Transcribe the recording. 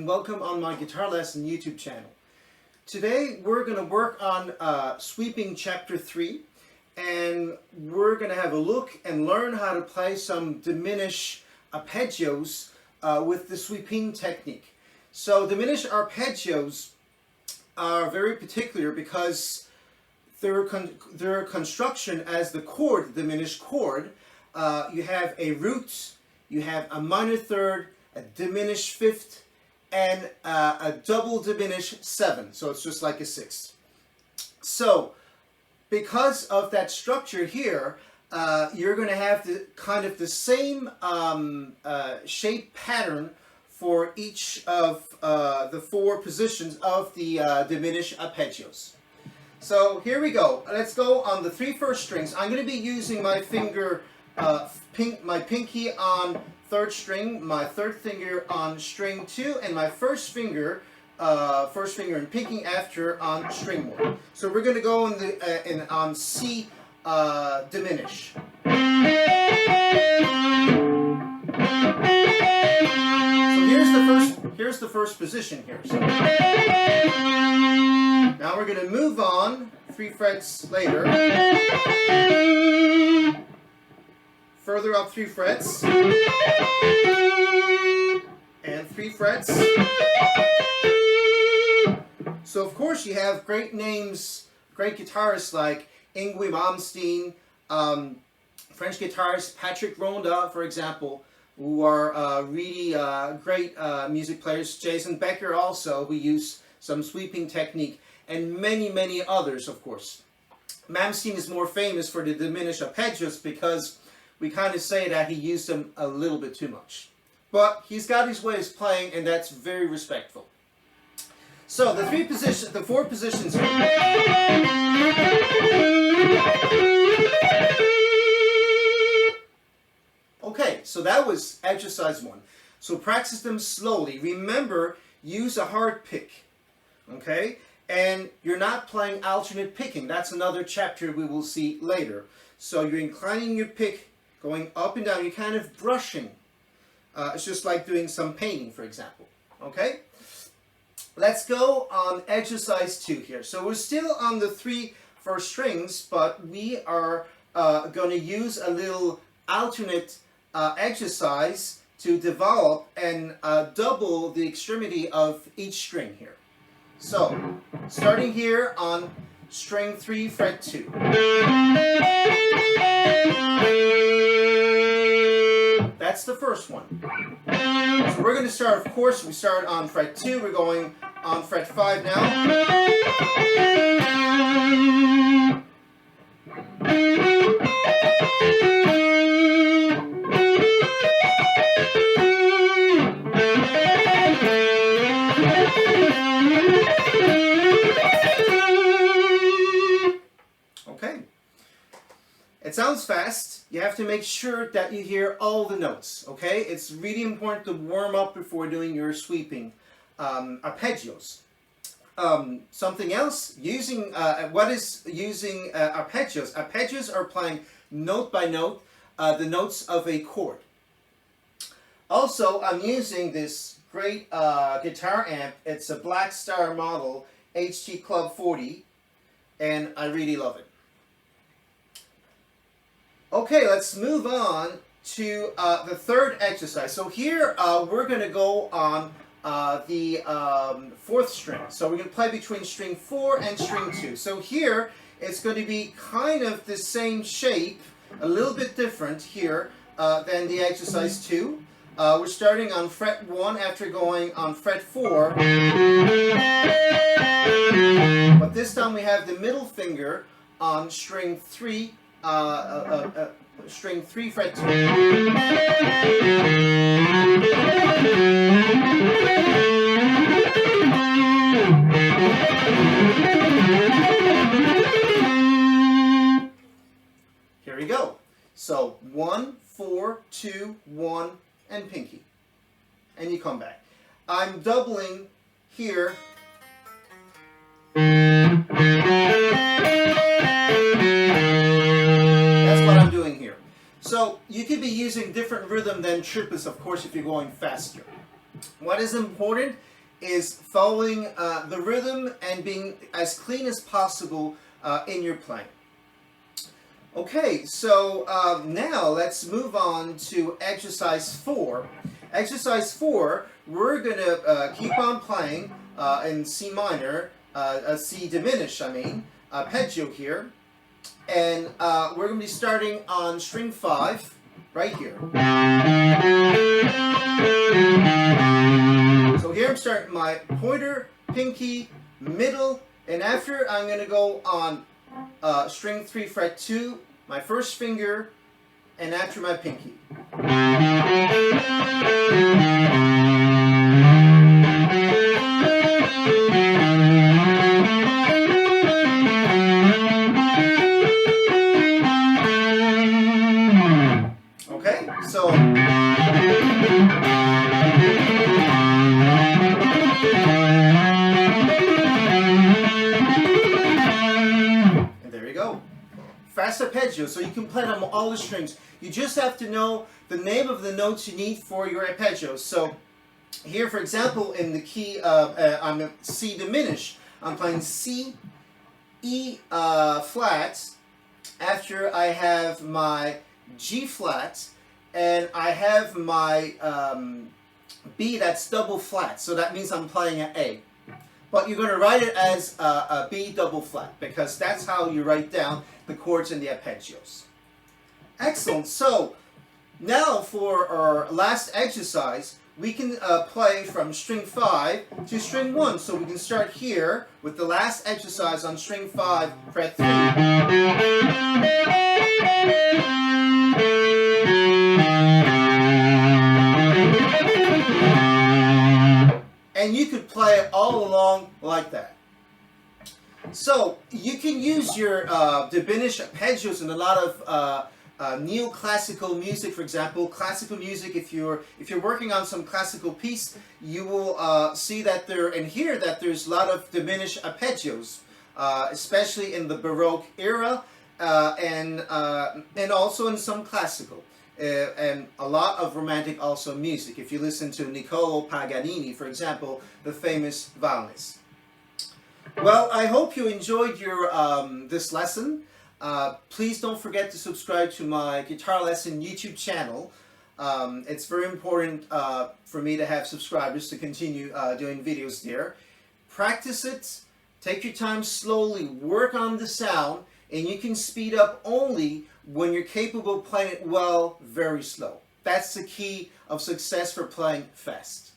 welcome on my guitar lesson YouTube channel. Today we're going to work on sweeping chapter 3, and we're going to have a look and learn how to play some diminished arpeggios with the sweeping technique. So diminished arpeggios are very particular because their construction as the chord, the diminished chord, you have a root, you have a minor third, a diminished fifth, and a double diminished 7. So it's just like a sixth. So because of that structure here, you're going to have the same shape pattern for each of the 4 positions of the diminished arpeggios. So here we go. Let's go on the 3 first strings. I'm going to be using my finger, my pinky on 3rd string, my 3rd finger on string 2, and my first finger and pinky after on string 1. So we're going to go on C diminish. So here's the first position here. So now we're going to move on 3 frets later. Further up 3 frets, and 3 frets. So of course you have great names, great guitarists like Yngwie Malmsteen, French guitarist Patrick Ronda, for example, who are really great music players. Jason Becker also, who use some sweeping technique, and many others, of course. Malmsteen is more famous for the diminished arpeggios because we kind of say that he used them a little bit too much. But he's got his ways of playing, and that's very respectful. So the 4 positions here. Okay, so that was exercise 1. So practice them slowly. Remember, use a hard pick. Okay? And you're not playing alternate picking. That's another chapter we will see later. So you're inclining your pick, going up and down. You're kind of brushing. It's just like doing some painting, for example. Okay? Let's go on exercise 2 here. So we're still on the 3 first strings, but we are going to use a little alternate exercise to develop and double the extremity of each string here. So, starting here on string 3, fret 2. That's the first one. So we're going to start, of course, we start on fret 2. We're going on fret 5 now. Okay. It sounds fast. You have to make sure that you hear all the notes, okay? It's really important to warm up before doing your sweeping arpeggios. Something else, using arpeggios? Arpeggios are playing note by note the notes of a chord. Also, I'm using this great guitar amp. It's a Black Star model HT Club 40, and I really love it. Okay, let's move on to the 3rd exercise. So here we're going to go on the 4th string. So we're going to play between string 4 and string 2. So here it's going to be kind of the same shape, a little bit different here than the exercise 2. We're starting on fret 1 after going on fret 4. But this time we have the middle finger on string 3. String 3, fret 2. Here we go. So 1, 4, 2, 1, and pinky. And you come back. I'm doubling here. So you could be using different rhythm than triplets, of course, if you're going faster. What is important is following the rhythm and being as clean as possible in your playing. Okay, so now let's move on to exercise 4. Exercise 4, we're going to keep on playing in C minor, C diminished, arpeggio here. And we're going to be starting on string 5, right here. So here I'm starting my pointer, pinky, middle, and after I'm going to go on string 3, fret 2, my first finger, and after my pinky. Okay, so and there you go. Fast arpeggio, so you can play on all the strings. You just have to know the name of the notes you need for your arpeggio. So here, for example, in the key I'm C diminished, I'm playing C, E flat. After I have my G flat, and I have my B that's double flat, so that means I'm playing an A. But you're going to write it as a B double flat, because that's how you write down the chords in the arpeggios. Excellent. So now for our last exercise, we can play from string 5 to string 1. So we can start here with the last exercise on string 5, fret 3. And you could play it all along like that. So you can use your diminished arpeggios in a lot of neoclassical music. For example, classical music. If you're working on some classical piece, you will see that there and hear that there's a lot of diminished arpeggios, especially in the Baroque era, and also in some classical. And a lot of romantic also music. If you listen to Niccolò Paganini, for example, the famous violinist. Well, I hope you enjoyed your this lesson. Please don't forget to subscribe to my guitar lesson YouTube channel. It's very important for me to have subscribers to continue doing videos there. Practice it. Take your time slowly. Work on the sound. And you can speed up only when you're capable of playing it well, very slow. That's the key of success for playing fast.